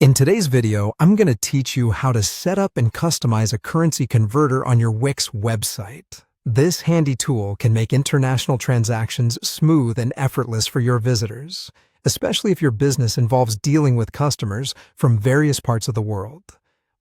In today's video, I'm going to teach you how to set up and customize a currency converter on your Wix website. This handy tool can make international transactions smooth and effortless for your visitors, especially if your business involves dealing with customers from various parts of the world.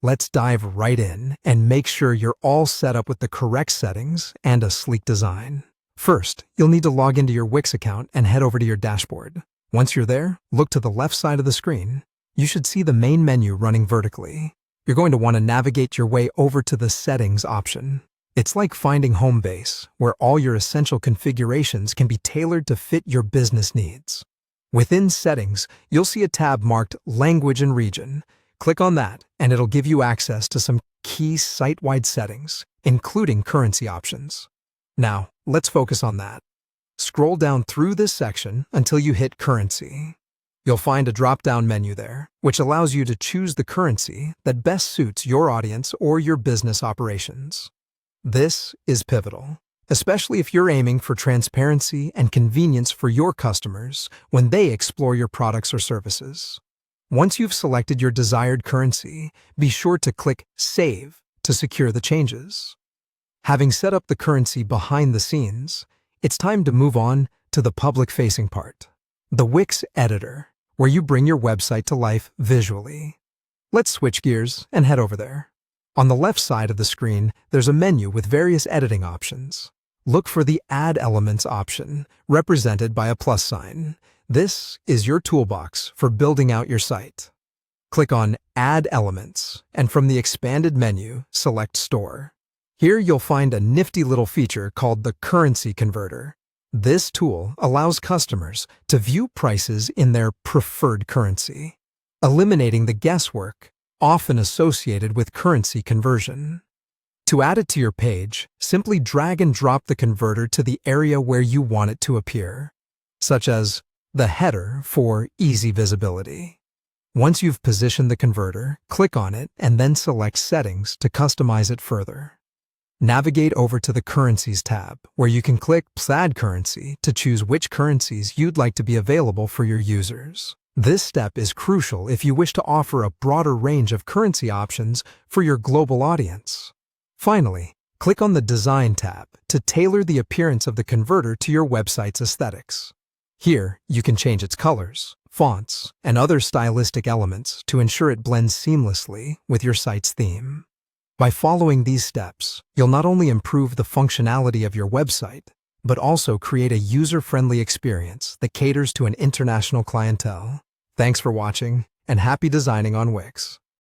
Let's dive right in and make sure you're all set up with the correct settings and a sleek design. First, you'll need to log into your Wix account and head over to your dashboard. Once you're there, look to the left side of the screen. You should see the main menu running vertically. You're going to want to navigate your way over to the Settings option. It's like finding home base, where all your essential configurations can be tailored to fit your business needs. Within Settings, you'll see a tab marked Language and Region. Click on that, and it'll give you access to some key site-wide settings, including currency options. Now, let's focus on that. Scroll down through this section until you hit Currency. You'll find a drop-down menu there, which allows you to choose the currency that best suits your audience or your business operations. This is pivotal, especially if you're aiming for transparency and convenience for your customers when they explore your products or services. Once you've selected your desired currency, be sure to click Save to secure the changes. Having set up the currency behind the scenes, it's time to move on to the public-facing part, the Wix editor, where you bring your website to life visually. Let's switch gears and head over there. On the left side of the screen, there's a menu with various editing options. Look for the Add Elements option, represented by a plus sign. This is your toolbox for building out your site. Click on Add Elements, and from the expanded menu, select Store. Here you'll find a nifty little feature called the Currency Converter. This tool allows customers to view prices in their preferred currency, eliminating the guesswork often associated with currency conversion. To add it to your page, simply drag and drop the converter to the area where you want it to appear, such as the header for easy visibility. Once you've positioned the converter, click on it and then select Settings to customize it further. Navigate over to the Currencies tab, where you can click Add Currency to choose which currencies you'd like to be available for your users. This step is crucial if you wish to offer a broader range of currency options for your global audience. Finally, click on the Design tab to tailor the appearance of the converter to your website's aesthetics. Here, you can change its colors, fonts, and other stylistic elements to ensure it blends seamlessly with your site's theme. By following these steps, you'll not only improve the functionality of your website, but also create a user-friendly experience that caters to an international clientele. Thanks for watching, and happy designing on Wix.